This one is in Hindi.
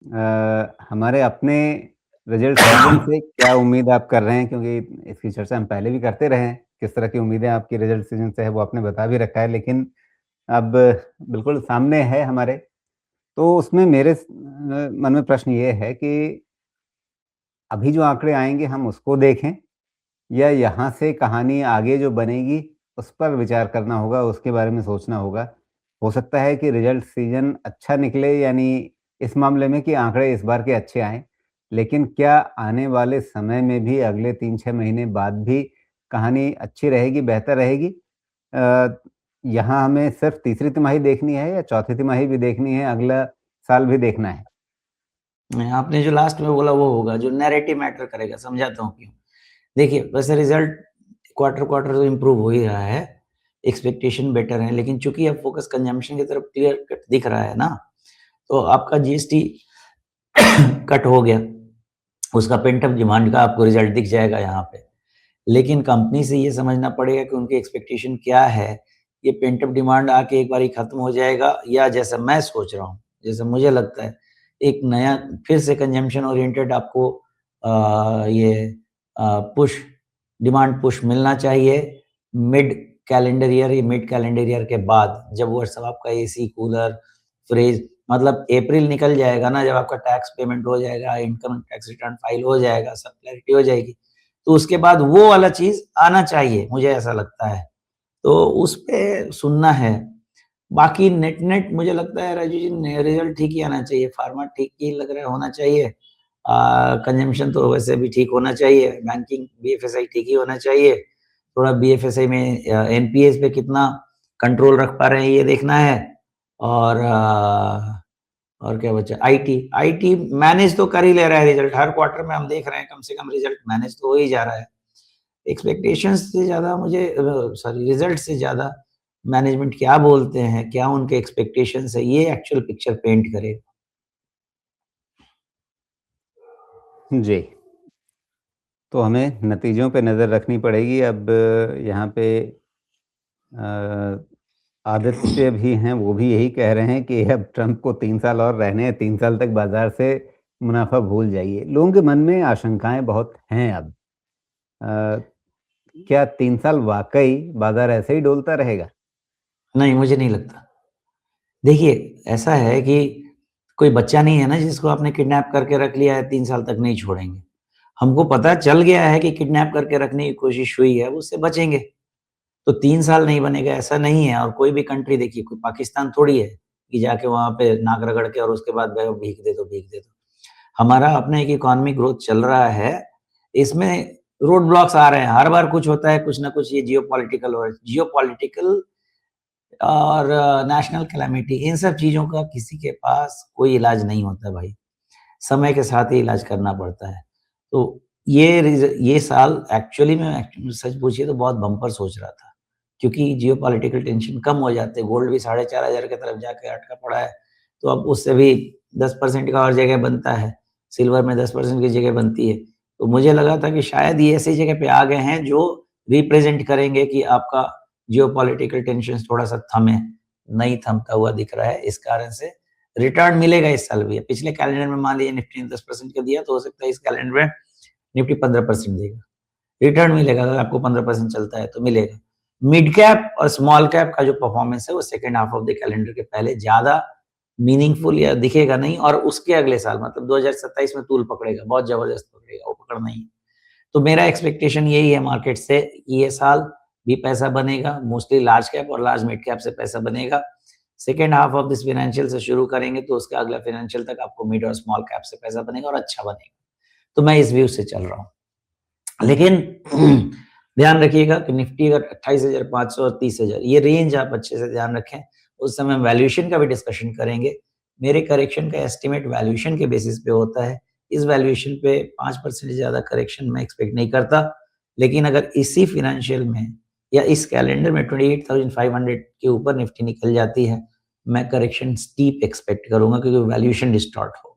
हमारे अपने रिजल्ट सीजन से क्या उम्मीद आप कर रहे हैं? क्योंकि इसकी चर्चा हम पहले भी करते रहे हैं, किस तरह की उम्मीदें आपकी रिजल्ट सीजन से है वो आपने बता भी रखा है, लेकिन अब बिल्कुल सामने है हमारे, तो उसमें मेरे मन में प्रश्न ये है कि अभी जो आंकड़े आएँगे हम उसको देखें या यहाँ से कहानी आगे जो बनेगी उस पर विचार करना होगा, उसके बारे में सोचना होगा। हो सकता है कि रिजल्ट सीज़न अच्छा निकले यानी इस मामले में कि आंकड़े इस बार के अच्छे आएँ। लेकिन क्या आने वाले समय में भी अगले 3-6 महीने बाद भी कहानी अच्छी रहेगी, बेहतर रहेगी? अ, यहाँ हमें सिर्फ़ तीसरी तिमाही देखनी है या चौथी तिमाही भी देखनी है, अगला साल भी देखना है? नहीं, आपने जो लास्ट में बोला वो होगा, जो नैरेटिव मैटर करेगा, समझाता हूँ क्यों। देखिए, वैसे रिज़ल्ट क्वार्टर-क्वार्टर तो इम्प्रूव हो ही रहा है, एक्सपेक्टेशन बेटर है, लेकिन चूँकि अब फ़ोकस कंजम्पशन की तरफ क्लियर कट दिख रहा है ना, तो आपका जीएसटी कट हो गया, उसका पेंट अप डिमांड का आपको रिज़ल्ट दिख जाएगा यहाँ पे। लेकिन कंपनी से ये समझना पड़ेगा कि उनकी एक्सपेक्टेशन क्या है, ये पेंट अप डिमांड आके एक बारी खत्म हो जाएगा या जैसा मैं सोच रहा हूँ, जैसा मुझे लगता है, एक नया फिर से कंजम्पशन ओरिएंटेड आपको ये पुश डिमांड पुश मिलना चाहिए मिड कैलेंडर ईयर या मिड कैलेंडर ईयर के बाद, जब वो सब आपका एसी, कूलर, फ्रिज मतलब अप्रैल निकल जाएगा ना, जब आपका टैक्स पेमेंट हो जाएगा, इनकम टैक्स रिटर्न फाइल हो जाएगा, सब क्लैरिटी हो जाएगी, तो उसके बाद वो वाला चीज़ आना चाहिए, मुझे ऐसा लगता है। तो उस पे सुनना है। बाकी नेट-नेट मुझे लगता है राजू जी ने रिज़ल्ट ठीक ही आना चाहिए, फार्मा ठीक ही लग रहा है होना चाहिए। कंजम्पशन तो वैसे भी ठीक होना चाहिए, बैंकिंग बीएफएसआई ठीक ही होना चाहिए। थोड़ा बीएफएसआई में एनपीएस पे कितना कंट्रोल रख पा रहे हैं ये देखना है और और क्या बचा आईटी, आईटी मैनेज तो कर ही ले रहा है रिज़ल्ट, हर क्वार्टर में हम देख रहे हैं कम से कम रिज़ल्ट मैनेज तो हो ही जा रहा है। एक्सपेक्टेशंस से ज़्यादा मुझे सॉरी रिज़ल्ट से ज़्यादा मैनेजमेंट क्या बोलते हैं, क्या उनके एक्सपेक्टेशंस है, ये एक्चुअल पिक्चर पेंट करेगा। जी। तो हमें नतीजों पे नज़र रखनी पड़ेगी। अब यहाँ पे अ, आदित्य भी हैं, वो भी यही कह रहे हैं कि अब ट्रंप को 3 साल और रहने हैं, 3 साल तक बाज़ार से मुनाफ़ा भूल जाइए। लोगों के मन में आशंकाएँ बहुत हैं अब। अ, क्या 3 साल वाक़ई बाज़ार ऐसे ही डोलता रहेगा? नहीं, मुझे नहीं लगता। देखिए, ऐसा है कि कोई बच्चा नहीं है ना जिसको आपने किडनैप करके रख लिया है 3 साल तक नहीं छोड़ेंगे। हमको पता चल गया है कि किडनैप करके रखने की कोशिश हुई है, उससे बचेंगे। तो 3 साल नहीं बनेगा ऐसा नहीं है और कोई भी कंट्री देखिए कोई पाकिस्तान थोड़ी है कि जाके वहाँ पे नाक रगड़ के और उसके बाद भैया भीख दे दो, भीख दे दो। हमारा अपना एक इकोनॉमिक ग्रोथ चल रहा है, इसमें रोड ब्लॉक्स आ रहे हैं, हर बार कुछ होता है, कुछ ना कुछ ये जियोपॉलिटिकल और नेशनल कैलेमिटी इन सब चीज़ों का किसी के पास कोई इलाज नहीं होता भाई। समय के साथ ही इलाज करना पड़ता है। तो ये साल एक्चुअली में सच पूछिए तो बहुत बम्पर सोच रहा था, क्योंकि जियोपॉलिटिकल टेंशन कम हो जाते, गोल्ड भी 4500 की तरफ जाके अटका पड़ा है, तो अब उससे भी 10% का और जगह बनता है, सिल्वर में 10% की जगह बनती है। तो मुझे लगा था कि शायद ये ऐसी जगह पे आ गए हैं जो रिप्रेज़ेंट करेंगे कि आपका जियोपॉलिटिकल टेंशन्स थोड़ा-सा थमे, नहीं थमता हुआ दिख रहा है, इस कारण से रिटर्न मिलेगा इस साल भी। पिछले कैलेंडर में मान लीजिए निफ्टी ने 10% का दिया तो हो सकता है इस कैलेंडर में निफ्टी 15% देगा। रिटर्न मिलेगा अगर आपको 15% चलता है तो मिलेगा। मिड कैप और स्मॉल कैप का जो परफॉर्मेंस है वो second half of the calendar के पहले ज़्यादा मीनिंगफुल या दिखेगा नहीं और उसके अगले साल मतलब 2027 में तूल पकड़ेगा, बहुत ज़बरदस्त पकड़ेगा, वो पकड़ना ही है। तो मेरा एक्सपेक्टेशन यही है मार्केट से कि ये साल भी पैसा बनेगा, मोस्टली लार्ज कैप और लार्ज मिड कैप से पैसा बनेगा। Second half of this financial से शुरू करेंगे तो उसका अगला फाइनेंशियल तक आपको मिड और स्मॉल कैप से पैसा बनेगा और अच्छा बनेगा। तो मैं इस व्यू से चल रहा हूँ। लेकिन ध्यान रखिएगा कि निफ्टी अगर 28,500 और 30,000 ये रेंज आप अच्छे से ध्यान रखें। उस समय वैल्यूएशन का भी डिस्कशन करेंगे। मेरे करेक्शन का एस्टिमेट वैल्यूएशन के बेसिस पे होता है। इस वैल्यूएशन पे 5% से ज़्यादा करेक्शन मैं एक्सपेक्ट नहीं करता। लेकिन अगर इसी फाइनेंशियल में या इस कैलेंडर में 28,500 के ऊपर निफ्टी निकल जाती है, मैं करेक्शन स्टीप एक्सपेक्ट करूँगा क्योंकि वैल्यूएशन डिस्टॉर्ट हो